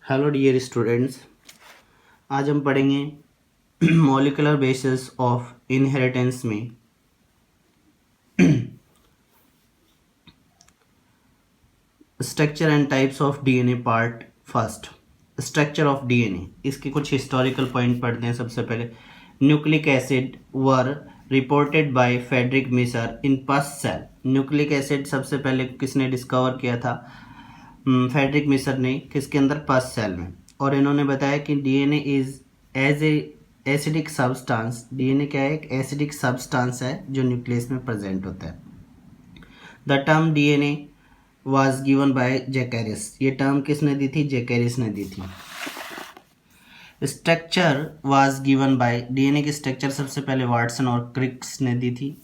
Hello dear students, आज हम पढ़ेंगे मॉलिक्यूलर बेसिस ऑफ इनहेरिटेंस में structure and types of DNA part first. Structure of DNA, इसके कुछ हिस्टोरिकल पॉइंट पढ़ते हैं। सबसे पहले nucleic acid were reported by Friedrich Miescher in पस सेल। न्यूक्लिक एसिड सबसे पहले किसने डिस्कवर किया था? फ्रेडरिक मिसर ने। किसके अंदर? पस सेल में। और इन्होंने बताया कि DNA is as a acidic substance. DNA क्या है? एक एसिडिक सब्सटेंस है जो न्यूक्लियस में प्रेजेंट होता है। The term DNA was given by Zacharias. ये टर्म किसने दी थी? जैकेरिस ने दी थी। Structure was given by, DNA की स्ट्रक्चर सबसे पहले वाटसन और क्रिक्स ने दी थी।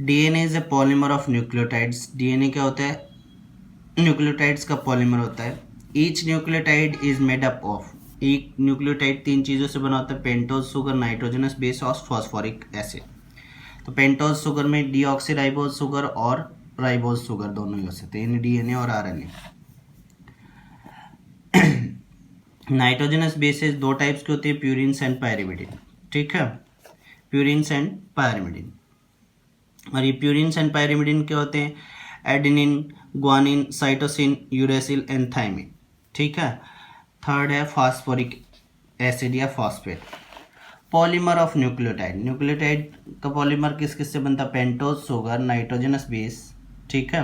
DNA is a polymer of nucleotides. डीएनए क्या होता है? न्यूक्लियोटाइड्स का पॉलीमर होता है। Each nucleotide is made up of, एक न्यूक्लियोटाइड 3 चीज़ों से बना होता है: पेंटोज शुगर, नाइट्रोजनस बेस और फॉस्फोरिक एसिड। तो पेंटोज शुगर में डीऑक्सीराइबोज शुगर और राइबोज शुगर दोनों ही हो सकते हैं, यानी डीएनए और आरएनए। नाइट्रोजनस बेसेस 2 टाइप्स के होते हैं, प्यूरिन्स एंड पायरिमिडिन। ठीक है, प्यूरिन्स एंड पायरिमिडिन। और ये प्यूरिन्स एंड पायरिमिडिन क्या होते हैं? Adenine, guanine, cytosine, uracil and thymine. ठीक है। थर्ड है फॉस्फोरिक एसिड या phosphate. Polymer of nucleotide, nucleotide का पॉलीमर किस किस से बनता है? पेंटोज शुगर, नाइट्रोजनस बेस, ठीक है,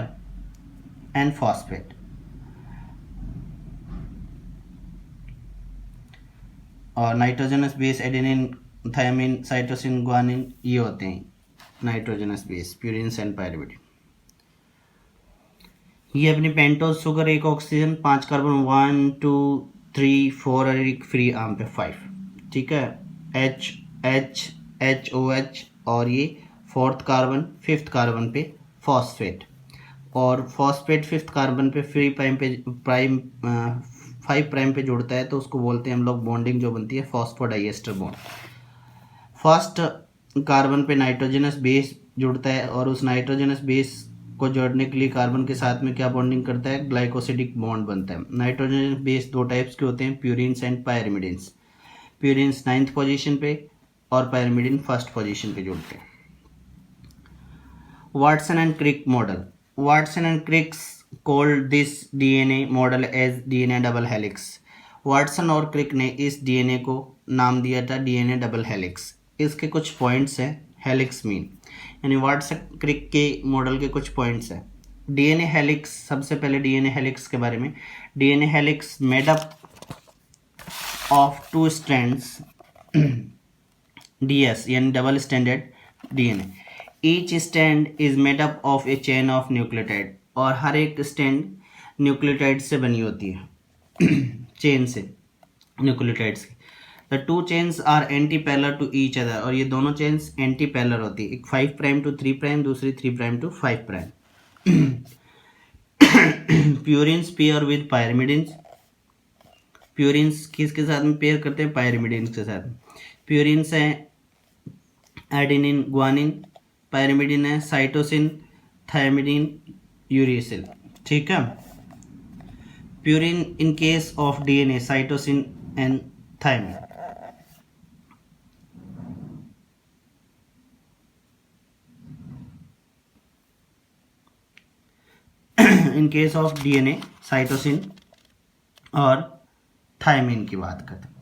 एंड फॉस्फेट। और nitrogenous base adenine, thymine, cytosine, guanine, ये होते हैं nitrogenous base, purines and pyrimidine. ये अपनी पेंटोज शुगर, एक ऑक्सीजन, 5 कार्बन, 1 2 3 4 और एक फ्री आर्म पे 5। ठीक है, H H H O H, और ये 4th कार्बन, 5th कार्बन पे फॉस्फेट। और फॉस्फेट 5th कार्बन पे फ्री प्राइम पे 5 प्राइम पे जुड़ता है, तो उसको बोलते हैं हम लोग, बॉन्डिंग जो बनती है फॉस्फोडाइएस्टर बॉन्ड। फर्स्ट कार्बन पे नाइट्रोजनस बेस जुड़ता है, और उस नाइट्रोजनस बेस को जोड़ने के लिए कार्बन के साथ में क्या बॉन्डिंग करता है? ग्लाइकोसिडिक बॉन्ड बनता है। नाइट्रोजन बेस 2 टाइप्स के होते हैं, purines and pyrimidines. Purines 9th position पे और पायरिमिडिन 1st पोजीशन पे जुड़ते हैं। Watson and Crick model, Watson and Crick's called this DNA model as DNA double helix. Watson और क्रिक ने इस डीएनए को नाम दिया था डीएनए डबल हेलिक्स। इसके कुछ पॉइंट्स हैं। हेलिक्स मीन, यानी वाटसन क्रिक के मॉडल के कुछ पॉइंट्स हैं। डीएनए हेलिक्स, सबसे पहले डीएनए हेलिक्स के बारे में। DNA helix made up of 2 strands, DS यानी double standard DNA. Each stand is made up of A chain of nucleotide, और हर एक स्टैंड न्यूक्लियोटाइड से बनी होती है चेन से, न्यूक्लियोटाइड्स की। The 2 chains are anti parallel to each other, और ये दोनों चेन्स एंटी पैरेलल होती है। एक 5 प्राइम टू 3 प्राइम, दूसरी 3 prime to 5 prime. Purines pair with pyrimidines, purines किसके साथ में पेयर करते हैं? पायरिमिडिन्स के साथ। प्यूरिन्स हैं एडेनिन, ग्वानिन। पायरिमिडिन है साइटोसिन, थायमिडिन, यूरेसिल। ठीक है। Purine in case of DNA, cytosine and thymine. In case of DNA, cytosine और थायमिन की बात करते हैं।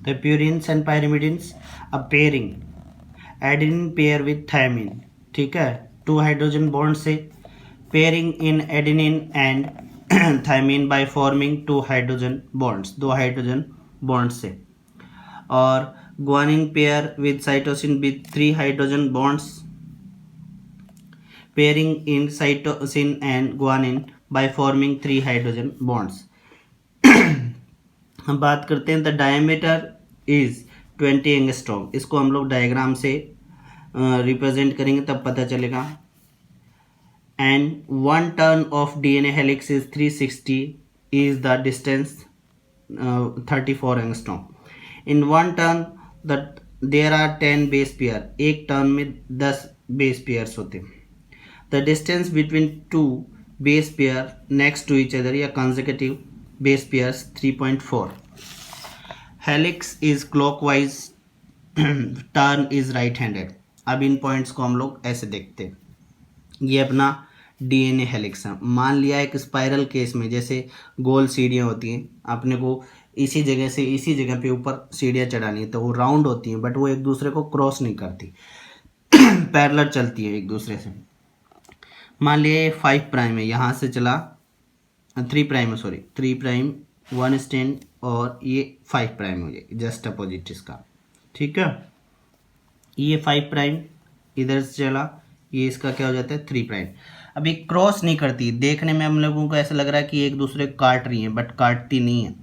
The purines and pyrimidines, a pairing, adenine pair with thymine, ठीक है, 2 हाइड्रोजन बॉन्ड से pairing in adenine and thymine by forming 2 hydrogen bonds, 2 hydrogen bond से। और guanine pair with cytosine with 3 hydrogen bonds, pairing in cytosine and guanine by forming 3 hydrogen bonds. हम बात करते हैं the diameter is 20 angstrom. इसको हम लोग diagram से रिप्रेजेंट करेंगे तब पता चलेगा। And 1 turn of DNA helix is 360 is the distance 34 angstrom. In one turn the there are 10 base pair, एक टर्न में 10 बेस पेयर्स होते हैं। The distance between two base pair next to each other या consecutive base pairs 3.4। Helix is clockwise, turn is right handed. अब इन points को हम लोग ऐसे देखते हैं। ये अपना डीएनए हेलिक्स है। मान लिया एक स्पाइरल केस में जैसे गोल सीढ़ियाँ होती हैं, अपने को इसी जगह से इसी जगह पे ऊपर सीढ़ियाँ चढ़ानी है, तो वो राउंड होती हैं बट वो एक दूसरे को क्रॉस नहीं करती, पैरेलल चलती है एक दूसरे से। मान लिया ये 5 प्राइम है, यहाँ से चला 3 प्राइम है, सॉरी 3 प्राइम 1 स्टैंड, और ये 5 प्राइम हो जाए जस्ट अपोजिट इसका, ठीक है। ये 5 प्राइम इधर से चला, ये इसका क्या हो जाता है 3 प्राइम। अब ये क्रॉस नहीं करती, देखने में हम लोगों को ऐसा लग रहा है कि एक दूसरे को काट रही हैं बट काटती नहीं है।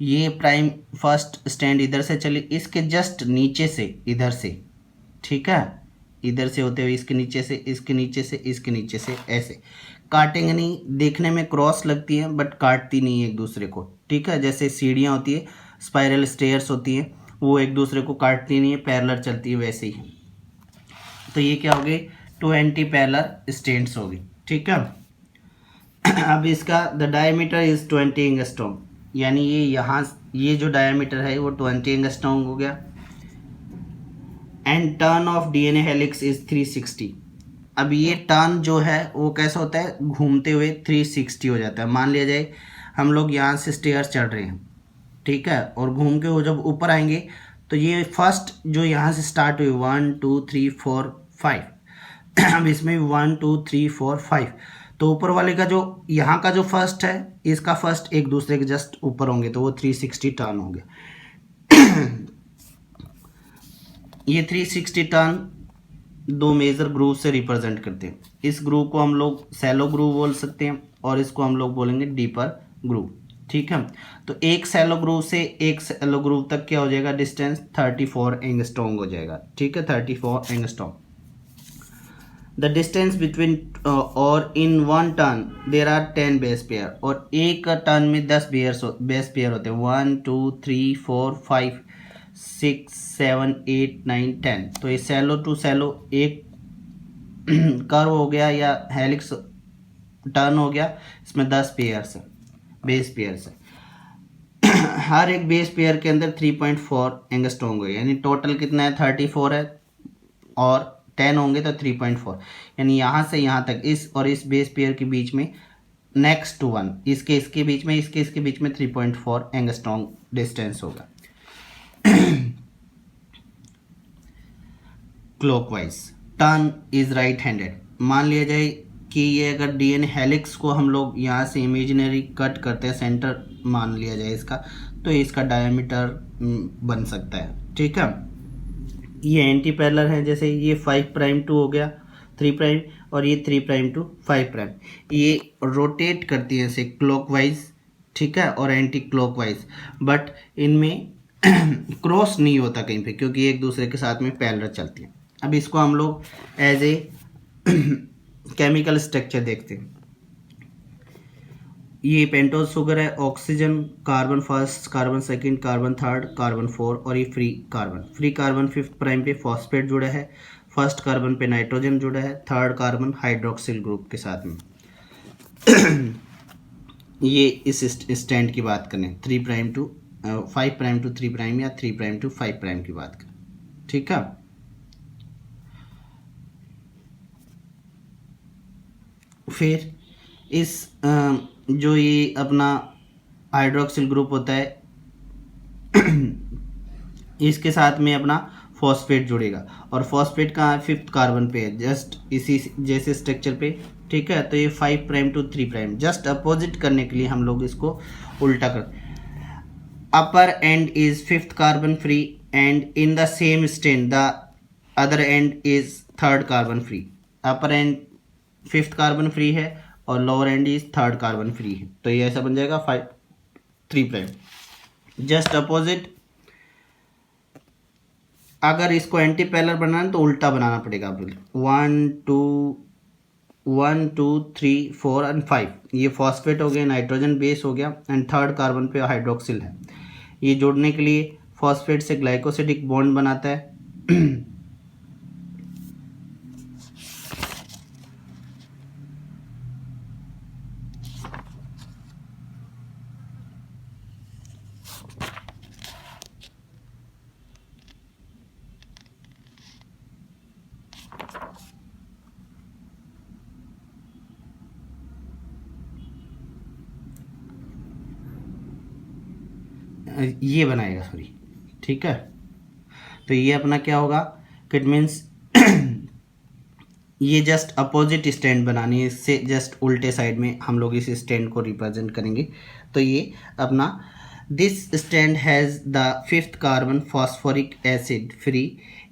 ये प्राइम फर्स्ट स्टैंड इधर से चली, इसके जस्ट नीचे से इधर से, ठीक है, इधर से होते हुए इसके नीचे से, इसके नीचे से, इसके नीचे से, ऐसे काटेंगे नहीं। देखने में क्रॉस लगती है बट काटती नहीं है एक दूसरे को, ठीक है। जैसे सीढ़ियाँ होती है, स्पाइरल स्टेयर्स होती हैं, वो एक दूसरे को काटती नहीं है, पैरेलल चलती है, वैसे ही। तो ये क्या हो गई, 2 एंटी पैरेलल स्टैंड्स होगी, ठीक है। अब इसका द डायमीटर इज 20 एंगस्ट्रॉम, यानी ये यहाँ ये जो डायमीटर है वो 20 एंगस्ट्रॉम हो गया। And turn of DNA helix is 360। अब ये टर्न जो है वो कैसा होता है, घूमते हुए 360 हो जाता है। मान लिया जाए हम लोग यहाँ से स्टेयर्स चढ़ रहे हैं, ठीक है, और घूम के वो जब ऊपर आएंगे तो ये फर्स्ट जो यहाँ से स्टार्ट हुई 1 2 3 4 5, अब इसमें 1 2 3 4 5, तो ऊपर वाले का जो यहाँ का जो फर्स्ट है, इसका फर्स्ट एक दूसरे के जस्ट ऊपर होंगे, तो वो 360 टर्न होंगे। ये 360 टर्न 2 मेजर ग्रूव से रिप्रेजेंट करते हैं। इस ग्रूव को हम लोग सैलो ग्रूव बोल सकते हैं और इसको हम लोग बोलेंगे डीपर ग्रूव, ठीक है। तो एक सैलो ग्रूव से एक सैलो ग्रूव तक क्या हो जाएगा, डिस्टेंस 34 एंगस्ट्रॉम हो जाएगा, ठीक है, 34 एंगस्ट्रॉम। द डिस्टेंस बिटवीन और in one turn there are 10 base pair, और एक टर्न में 10 बेस पेयर होते हैं, 1 2 3 4 5 6 7 8 9 10। तो ये सैलो टू सैलो एक कर्व हो गया या हेलिक्स टर्न हो गया, इसमें 10 पेयर्स है, बेस पेयर्स है। हर एक बेस पेयर के अंदर 3.4 एंगस्ट्रॉम है, यानी टोटल कितना है 34 है, और 10 होंगे तो 3.4, यानी यहाँ से यहाँ तक इस और इस बेस पेयर के बीच में नेक्स्ट टू वन, इसके बीच में इसके बीच में 3.4 एंगस्ट्रॉम डिस्टेंस होगा। Clockwise turn is right handed. मान लिया जाए कि ये अगर डीएनए हेलिक्स को हम लोग यहाँ से इमेजिनरी कट करते हैं, सेंटर मान लिया जाए इसका, तो इसका डायमीटर बन सकता है, ठीक है। ये एंटी पैरेलल है, जैसे ये 5 प्राइम टू हो गया 3 प्राइम, और ये 3 प्राइम टू 5 प्राइम, ये रोटेट करती है ऐसे क्लॉकवाइज, ठीक है, और एंटी क्लॉकवाइज, बट इनमें क्रॉस नहीं होता कहीं पे, क्योंकि एक दूसरे के साथ में पैरेलल चलती है। अब इसको हम लोग एज ए केमिकल स्ट्रक्चर देखते हैं। ये पेंटोज शुगर है, oxygen, carbon first, carbon second, carbon third, carbon 4, और ये फ्री कार्बन 5th प्राइम पे फॉस्फेट जुड़ा है, फर्स्ट कार्बन पे नाइट्रोजन जुड़ा है, थर्ड कार्बन हाइड्रोक्सिल ग्रुप के साथ में। ये इस स्टैंड की बात करें 3 prime to 5 prime to 3 prime या 3 प्राइम टू 5 प्राइम की बात करें, ठीक है। फिर इस जो ये अपना हाइड्रोक्सिल ग्रुप होता है इसके साथ में अपना फॉस्फेट जुड़ेगा, और फॉस्फेट कहाँ है 5th कार्बन पे है, जस्ट इसी जैसे स्ट्रक्चर पे, ठीक है। तो ये 5 prime to 3 prime, just opposite करने के लिए हम लोग इसको उल्टा कर, upper end is 5th carbon free and in the same strand the other end is 3rd carbon free. Upper end 5th carbon free है और lower end is 3rd carbon free है, तो ये ऐसा बन जाएगा 3 प्राइम, जस्ट अपोजिट। अगर इसको एंटी पैरेलल बनाना है तो उल्टा बनाना पड़ेगा, 1 2 3 4 एंड 5, ये फॉस्फेट हो गया, नाइट्रोजन बेस हो गया, एंड 3rd कार्बन पे हाइड्रोक्सिल है। ये जोड़ने के लिए फॉस्फेट से ग्लाइकोसिडिक बॉन्ड बनाता है। ये बनाएगा, सॉरी, ठीक है। तो ये अपना क्या होगा, इट मीन्स ये जस्ट अपोजिट स्टैंड बनानी है, इससे जस्ट उल्टे साइड में हम लोग इस स्टैंड को रिप्रेजेंट करेंगे। तो ये अपना this stand has the 5th carbon phosphoric acid free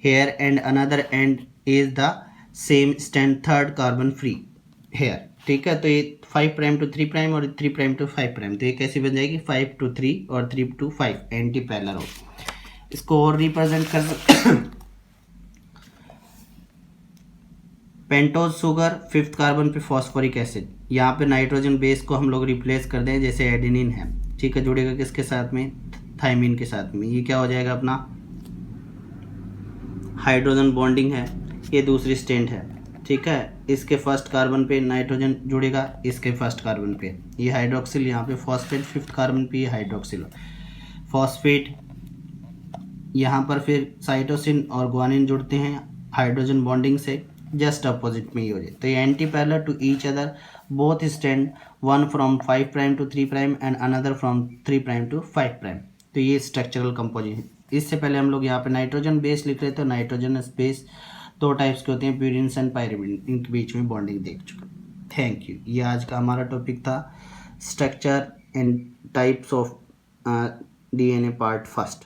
here and another end is the same stand 3rd carbon free here, ठीक है। तो ये 5 प्राइम टू 3 प्राइम और 3 प्राइम टू 5 प्राइम, तो ये कैसी बन जाएगी 5 टू 3 और 3 टू 5 एंटी पैरेलल हो। इसको और रिप्रेजेंट कर पेंटोज शुगर 5th कार्बन पे फॉस्फोरिक एसिड, यहाँ पे नाइट्रोजन बेस को हम लोग रिप्लेस कर दें, जैसे एडेनिन है, ठीक है, जुड़ेगा किसके साथ में, थाइमिन के साथ में। ये क्या हो जाएगा अपना हाइड्रोजन बॉन्डिंग है, ये दूसरी स्टैंड है, ठीक है। इसके 1st कार्बन पे नाइट्रोजन जुड़ेगा, इसके 1st कार्बन पे ये हाइड्रोक्सिल, यहाँ पे फॉस्फेट 5th कार्बन पे ये हाइड्रोक्सिल फॉस्फेट, यहाँ पर फिर साइटोसिन और ग्वानिन जुड़ते हैं हाइड्रोजन बॉन्डिंग से, जस्ट अपोजिट में ही हो जाए। तो ये anti parallel to each other, both stand, one from 5 prime to 3 prime and another from 3 prime to 5 prime. तो ये स्ट्रक्चरल कंपोजिशन। इससे पहले हम लोग यहाँ पे नाइट्रोजन बेस लिख रहे थे, नाइट्रोजन बेस 2 टाइप्स के होते हैं, प्यूरिन्स एंड पायरिमिडिन, इनके बीच में बॉन्डिंग देख चुका। Thank you. ये आज का हमारा टॉपिक था, structure and types of DNA part 1।